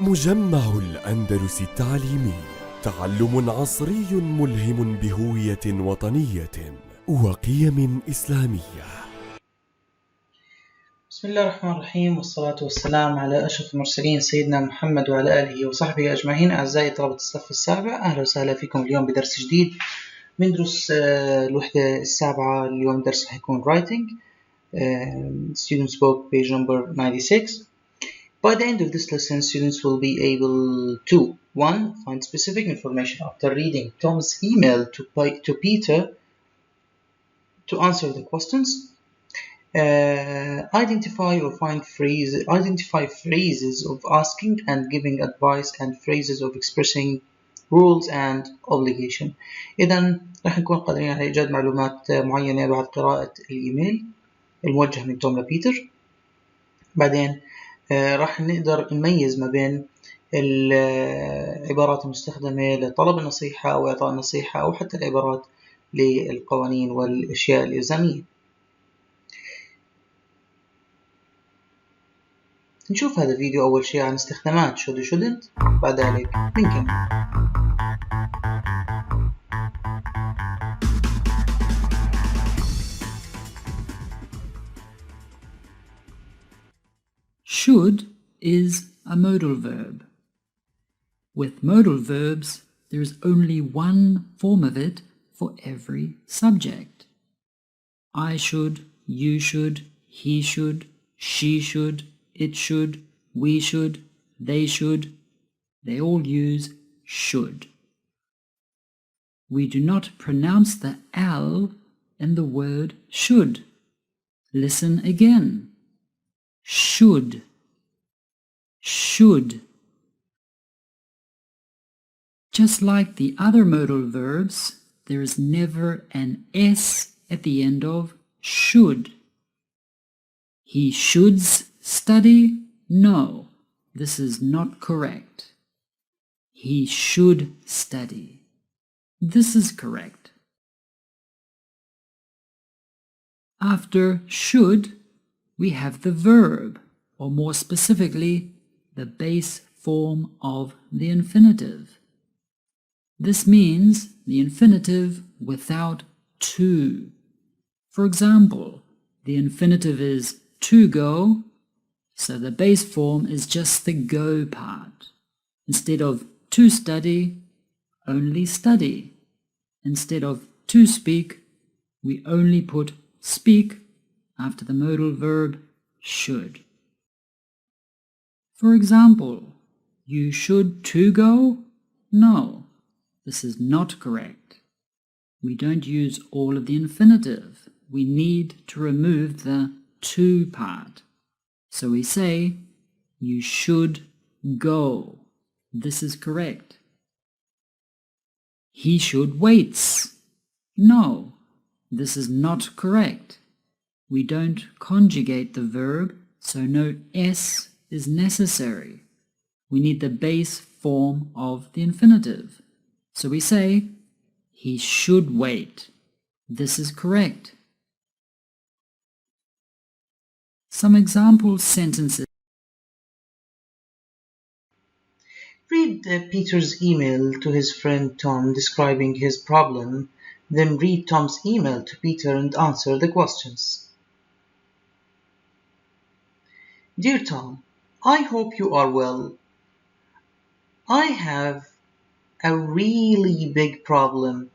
مجمع الأندلس التعليمي، تعلم عصري ملهم بهوية وطنية وقيم إسلامية. بسم الله الرحمن الرحيم، والصلاة والسلام على أشرف المرسلين سيدنا محمد وعلى آله وصحبه أجمعين. أعزائي طلبة الصف السابع، أهلا وسهلا فيكم اليوم بدرس جديد من دروس الوحدة السابعة. اليوم درس حيكون writing, students book page number 96. By the end of this lesson, students will be able to 1. Find specific information after reading Tom's email to Peter to answer the questions. Identify phrases of asking and giving advice and phrases of expressing rules and obligation. إذا راح نكون قادرين على إيجاد معلومات معينة بعد قراءة الإيميل الموجه من توم لبيتر. بعدين راح نقدر نميز ما بين العبارات المستخدمة لطلب النصيحة أو إعطاء النصيحة، أو حتى العبارات للقوانين والأشياء الإلزامية. نشوف هذا الفيديو أول شيء عن استخدامات should و shouldn't، بعد ذلك بنكمل. Should is a modal verb. With modal verbs, there is only one form of it for every subject. I should, you should, he should, she should, it should, we should, they should. They all use should. We do not pronounce the L in the word should. Listen again. Should. Should. Just like the other modal verbs, there is never an S at the end of should. He shoulds study? No, this is not correct. He should study. This is correct. After should, we have the verb, or more specifically, the base form of the infinitive. This means the infinitive without to. For example, the infinitive is to go, so the base form is just the go part. Instead of to study, only study. Instead of to speak, we only put speak after the modal verb should. For example, you should to go? No, this is not correct. We don't use all of the infinitive. We need to remove the to part. So we say, you should go. This is correct. He should waits. No, this is not correct. We don't conjugate the verb, so no S is necessary. We need the base form of the infinitive. So we say, he should wait. This is correct. Some example sentences. Read Peter's email to his friend Tom describing his problem, then read Tom's email to Peter and answer the questions. Dear Tom, I hope you are well. I have a really big problem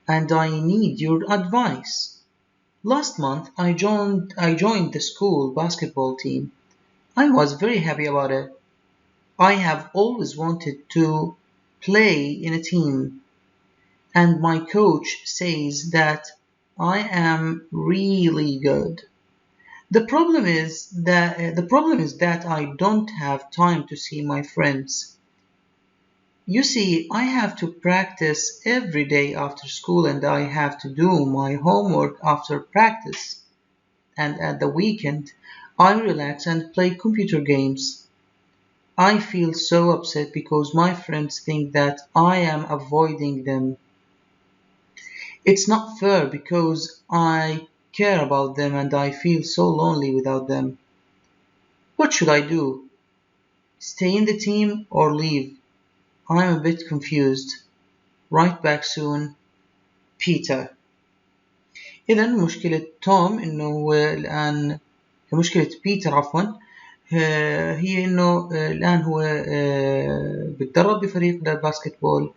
and I need your advice. Last month I joined the school basketball team. I was very happy about it. I have always wanted to play in a team, and my coach says that I am really good. The problem is that I don't have time to see my friends. You see, I have to practice every day after school, and I have to do my homework after practice. And at the weekend, I relax and play computer games. I feel so upset because my friends think that I am avoiding them. It's not fair because I care about them and I feel so lonely without them. What should I do? stay in the team or leave. I'm a bit confused. Write back soon. Peter. إذا مشكلة توم إنه الآن مشكلة بيتر عفوا هي إنه الآن هو بتدرب بفريق الباسكتبول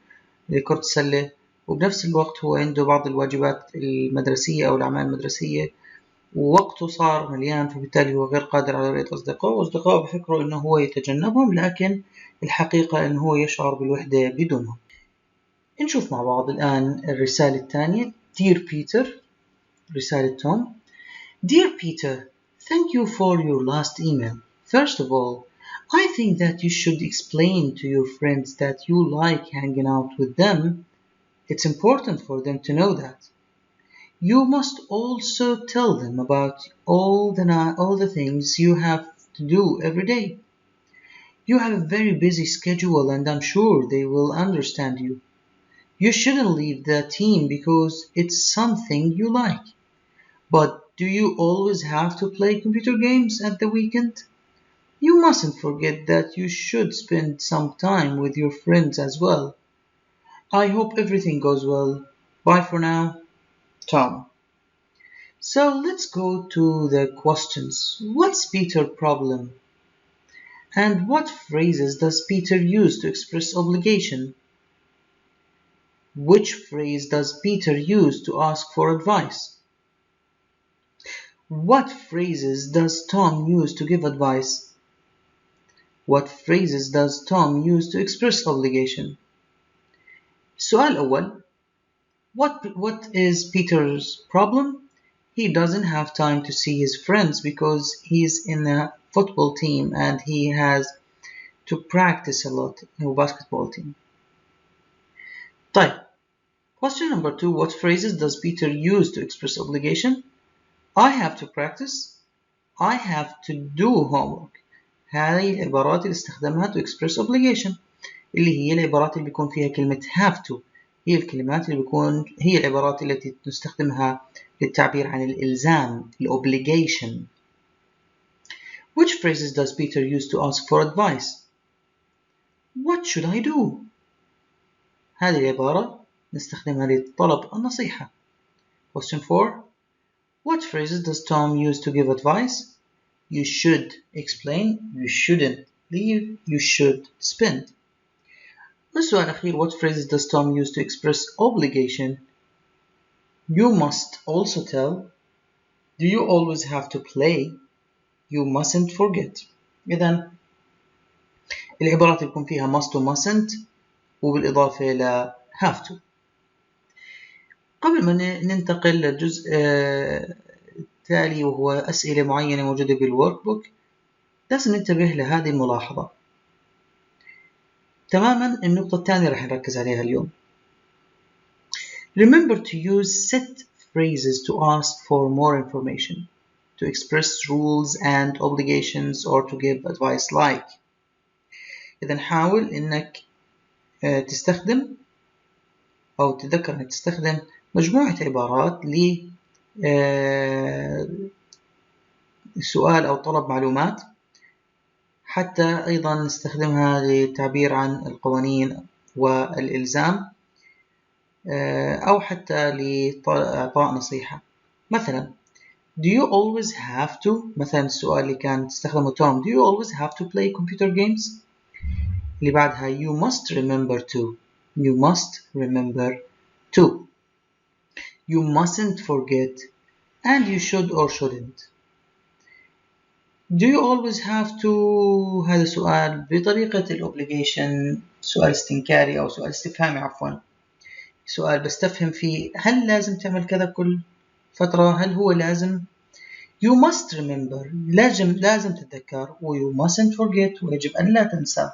لكرة السلة، وبنفس الوقت هو عنده بعض الواجبات المدرسية أو الأعمال المدرسية، ووقته صار مليان، فبالتالي هو غير قادر على رؤية أصدقائه، وأصدقائه بفكروا إنه هو يتجنبهم، لكن الحقيقة إنه هو يشعر بالوحدة بدونهم. نشوف مع بعض الآن الرسالة الثانية. Dear Peter، رسالة توم. Dear Peter, thank you for your last email. First of all, I think that you should explain to your friends that you like hanging out with them. It's important for them to know that. You must also tell them about all the things you have to do every day. You have a very busy schedule and I'm sure they will understand you. You shouldn't leave the team because it's something you like. But do you always have to play computer games at the weekend? You mustn't forget that you should spend some time with your friends as well. I hope everything goes well. Bye for now, Tom. So let's go to the questions. What's Peter's problem? And what phrases does Peter use to express obligation? Which phrase does Peter use to ask for advice? What phrases does Tom use to give advice? What phrases does Tom use to express obligation? السؤال الأول. What is Peter's problem? He doesn't have time to see his friends because he's in a football team and he has to practice a lot in a basketball team. طيب. Question number 2. What phrases does Peter use to express obligation? I have to practice. I have to do homework. هذه العبارات اللي استخدمها to express obligation، اللي هي العبارات اللي بيكون فيها كلمة have to. هي الكلمات اللي هي العبارات التي نستخدمها للتعبير عن الإلزام، obligation. Which phrases does Peter use to ask for advice? What should I do? هذه العبارة نستخدمها لطلب النصيحة. Question 4. What phrases does Tom use to give advice? You should explain. You shouldn't leave. You should spend. والسؤال الأخير. What phrases does Tom use to express obligation? You must also tell. Do you always have to play? You mustn't forget. إذن العبارات اللي يكون فيها must و mustn't وبالإضافة إلى have to. قبل ما ننتقل للجزء التالي وهو أسئلة معينة موجودة بالورك بوك، لازم ننتبه لهذه الملاحظة. تماما النقطة الثانية رح نركز عليها اليوم. Remember to use set phrases to ask for more information, to express rules and obligations or to give advice like. إذا حاول إنك تستخدم أو تذكر إنك تستخدم مجموعة عبارات لسؤال أو طلب معلومات، حتى أيضا نستخدمها للتعبير عن القوانين والإلزام، أو حتى لإعطاء نصيحة. مثلا Do you always have to؟ مثلا السؤال اللي كان تستخدمه توم. Do you always have to play computer games؟ اللي بعدها You must remember to. You must remember to. You mustn't forget. And you should or shouldn't. Do you always have to؟ هذا سؤال بطريقة الobligation، سؤال استنكاري أو سؤال استفهامي عفوا. سؤال بستفهم فيه هل لازم تعمل كذا كل فترة؟ هل هو لازم؟ You must remember. لازم تتذكر. و you mustn't forget. ويجب أن لا تنسى.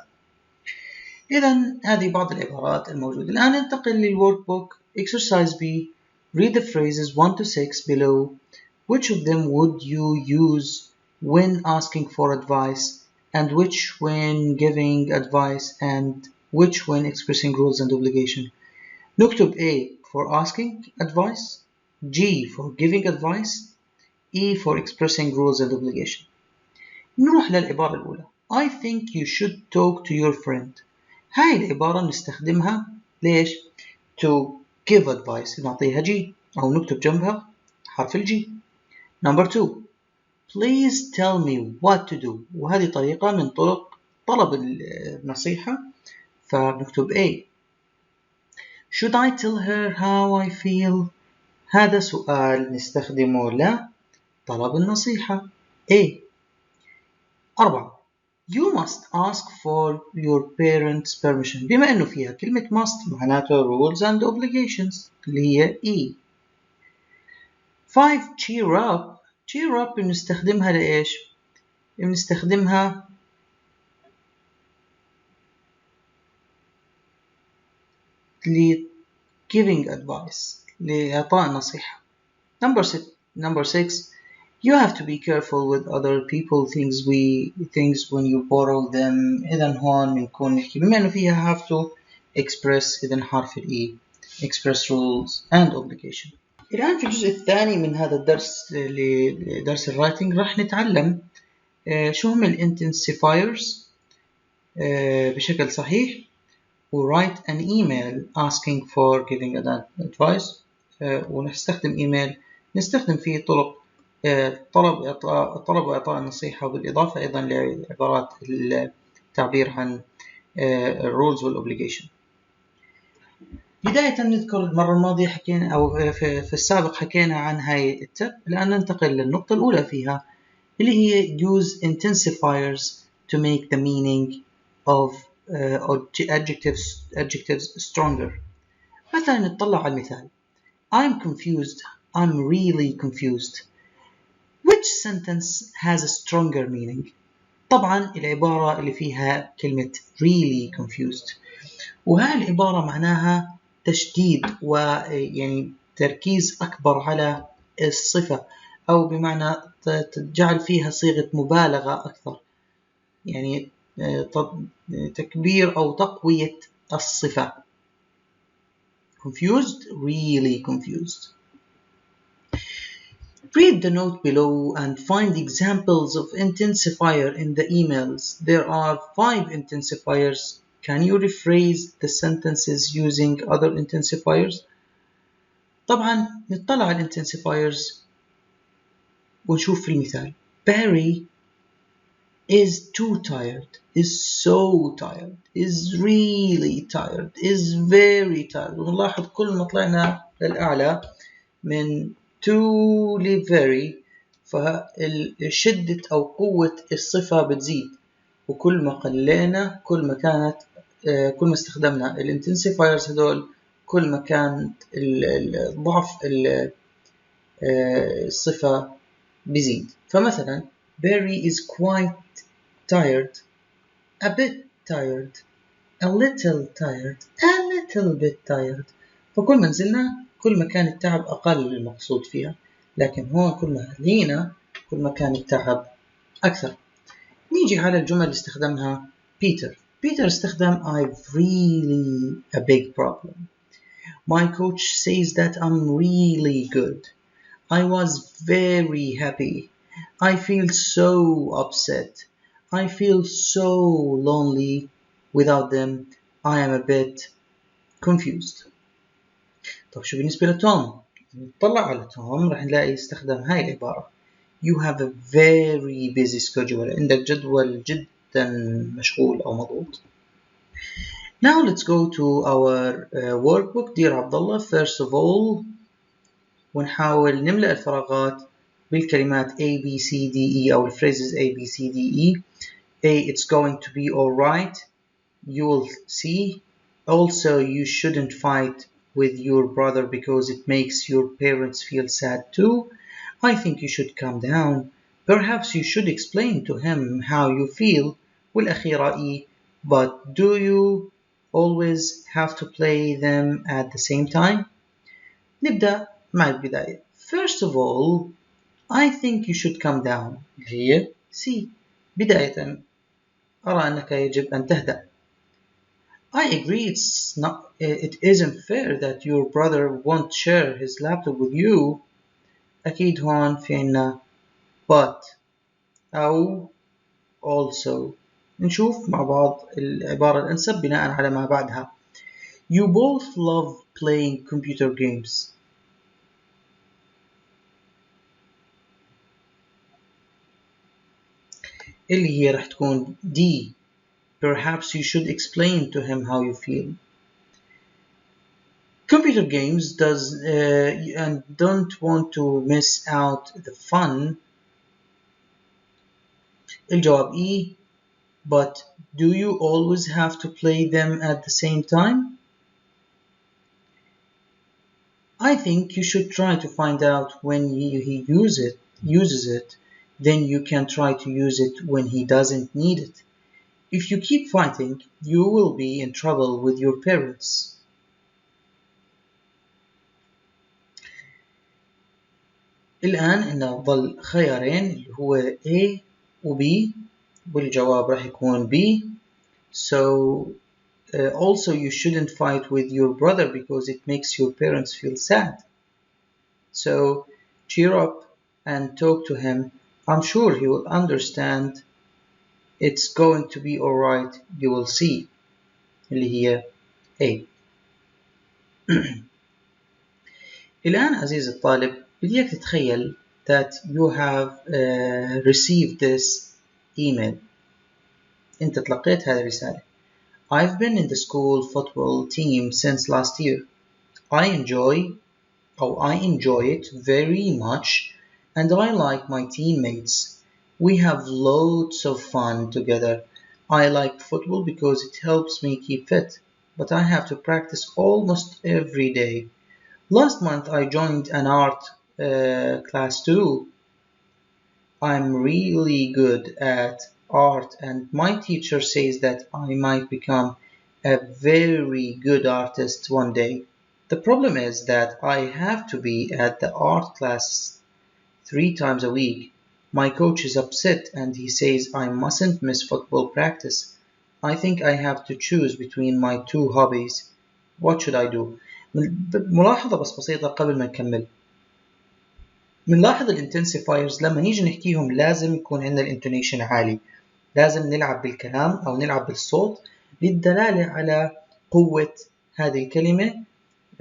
إذن هذه بعض العبارات الموجودة. الآن ننتقل للورك بوك. Exercise B. Read the phrases 1 to 6 below. Which of them would you use when asking for advice, and which when giving advice, and which when expressing rules and obligation? نكتب A for asking advice, G for giving advice, E for expressing rules and obligation. نروح للعبارة الأولى. I think you should talk to your friend. هاي العبارة نستخدمها ليش؟ To give advice. نعطيها جي أو نكتب جنبها حرف الجي. Number 2. Please tell me what to do. وهذه طريقة من طرق طلب النصيحة، فبنكتب A. Should I tell her how I feel? هذا سؤال نستخدمه لطلب النصيحة A. 4. You must ask for your parents' permission. بما أنه فيها كلمة must معناته rules and obligations اللي هي E. 5. Cheer up. cheer up بنستخدمها لإيش؟ بنستخدمها giving advice لإعطاء نصيحة. Number 6. You have to be careful with other people things when you borrow them. إذا هون بنكون نحكي بما إنه فيها have to express إذا حرف الإي express rules and obligation. الآن في الجزء الثاني من هذا الدرس لدرس الرايتنج راح نتعلم شو هم الانتنسيفايرز بشكل صحيح و write an email asking for giving advice ونستخدم إيميل نستخدم فيه طرق طلب وإعطاء النصيحة، وبالإضافة أيضا لعبارات التعبير عن الرولز والأوبليجيشن. بداية نذكر المرة الماضية حكينا أو في السابق حكينا عن هاي التب. الآن ننتقل للنقطة الأولى فيها اللي هي use intensifiers to make the meaning of adjectives stronger. مثلا نطلع على المثال I'm confused. I'm really confused. Which sentence has a stronger meaning? طبعا العبارة اللي فيها كلمة really confused، وهذه العبارة معناها تشديد ويعني تركيز أكبر على الصفة، أو بمعنى تجعل فيها صيغة مبالغة أكثر، يعني تكبير أو تقوية الصفة. confused really confused. Read the note below and find examples of intensifier in the emails. There are 5 intensifiers. Can you rephrase the sentences using other intensifiers? طبعا نطلع على intensifiers ونشوف في المثال. Barry is too tired, is so tired, is really tired, is very tired. ونلاحظ كل ما طلعنا للأعلى من to ل very فشدة أو قوة الصفة بتزيد، وكل ما قلينا كل ما استخدمنا الانتنسيفايرز هذول كل ما كانت ضعف الصفة بيزيد. فمثلا Barry is quite tired, a bit tired, a little tired, a little bit tired. فكل ما نزلنا كل ما كان التعب أقل المقصود فيها، لكن هون كل ما علينا كل ما كان التعب أكثر. نيجي على الجمل اللي استخدمها بيتر. بيتر استخدم I've really a big problem. My coach says that I'm really good. I was very happy. I feel so upset. I feel so lonely. Without them, I am a bit confused. طب شو بالنسبة لتوم؟ نطلع على توم راح نلاقي استخدم هاي العبارة You have a very busy schedule. عندك جدول جدا مشغول أو مضغوط. Now let's go to our workbook. Dear Abdullah, first of all ونحاول نملأ الفراغات بالكلمات A, B, C, D, E أو phrases A, B, C, D, E. A, it's going to be alright. You will see. Also, you shouldn't fight with your brother because it makes your parents feel sad too. I think you should calm down. Perhaps you should explain to him how you feel. والأخيرة E, but do you always have to play them at the same time? نبدأ مع البداية. First of all, I think you should calm down. هي C. بداية أرى أنك يجب أن تهدأ. I agree it isn't fair that your brother won't share his laptop with you. أكيد هون في عنا but أو also نشوف مع بعض العبارة الأنسب بناء على ما بعدها. You both love playing computer games. اللي هي راح تكون D. Perhaps you should explain to him how you feel. Computer games and don't want to miss out the fun. الجواب E. But do you always have to play them at the same time? I think you should try to find out when he uses it, then you can try to use it when he doesn't need it. If you keep fighting, you will be in trouble with your parents. الآن إنه ظل خيارين اللي هو A و B والجواب راح يكون B. So also you shouldn't fight with your brother because it makes your parents feel sad. So cheer up and talk to him. I'm sure he will understand. It's going to be alright. You will see. اللي هي A. الآن عزيزي الطالب بديك تتخيل that you have received this email. أنت تلقيت هذه الرسالة. I've been in the school football team since last year. I enjoy it very much and I like my teammates. We have loads of fun together. I like football because it helps me keep fit, but I have to practice almost every day. Last month I joined an art class too. I'm really good at art and my teacher says that I might become a very good artist one day. The problem is that I have to be at the art class 3 times a week. My coach is upset and he says I mustn't miss football practice. I think I have to choose between my 2 hobbies. What should I do? ملاحظة بس بسيطة قبل ما نكمل. بنلاحظ الانتنسيفايرز لما نيجي نحكيهم لازم يكون عندنا الانتونيشن عالي. لازم نلعب بالكلام أو نلعب بالصوت للدلالة على قوة هذه الكلمة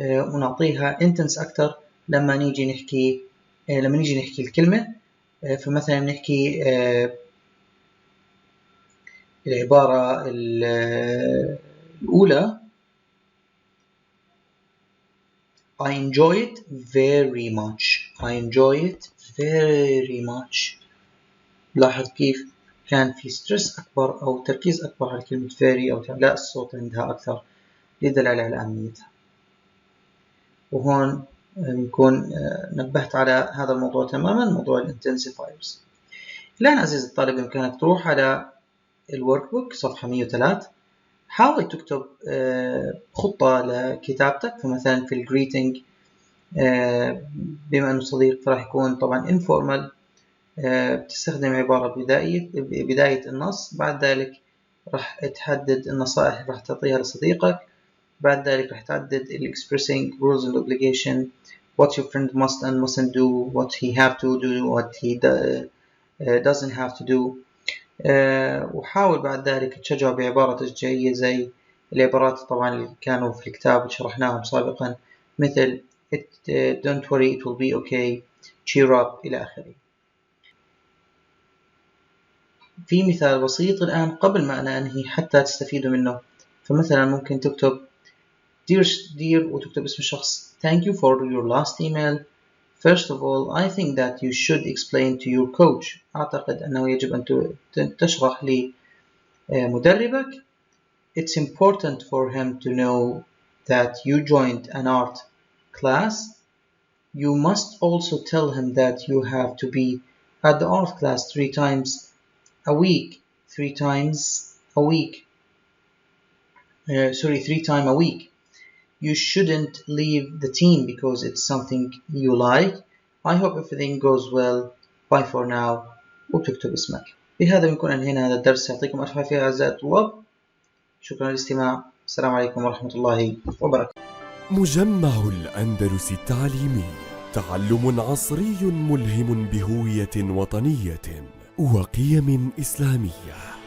ونعطيها انتنس أكتر لما نيجي نحكي الكلمة. فمثلا نحكي العبارة الأولى I enjoy it very much. I enjoy it very much. لاحظ كيف كان في ستريس أكبر أو تركيز أكبر على كلمة very أو تعلاء الصوت عندها أكثر للدلالة على أهميتها. وهون نكون نبهت على هذا الموضوع تماما، موضوع الانتنسيفايرز. الآن عزيزي الطالب بإمكانك تروح على الورك بوك صفحة 103. حاول تكتب خطة لكتابتك. فمثلا في الجريتنج بما أنه صديق فراح يكون طبعا informal. بتستخدم عبارة بداية النص. بعد ذلك راح تحدد النصائح راح تعطيها لصديقك. بعد ذلك راح تعدد expressing rules and obligation, what your friend must and mustn't do, what he have to do, what he doesn't have to do. وحاول بعد ذلك تشجعه بعبارة تشجيعية زي العبارات طبعا اللي كانوا في الكتاب اللي شرحناهم سابقا، مثل don't worry it will be okay, cheer up إلى آخره. في مثال بسيط الآن قبل ما أنا أنهي حتى تستفيدوا منه. فمثلا ممكن تكتب dear وتكتب اسم الشخص. Thank you for your last email. First of all, I think that you should explain to your coach. أعتقد أنه يجب أن تشرح لمدربك. It's important for him to know that you joined an art class. You must also tell him that you have to be at the art class 3 times a week. 3 times a week. 3 times a week. You shouldn't leave the team because it's something you like. I hope everything goes well. Bye for now. وتكتب اسمك. بهذا بنكون أنهينا هذا الدرس. يعطيكم ألف عافية أعزائي الطلاب. شكرا للاستماع. السلام عليكم ورحمة الله وبركاته. مجمع الأندلس التعليمي، تعلم عصري ملهم بهوية وطنية وقيم إسلامية.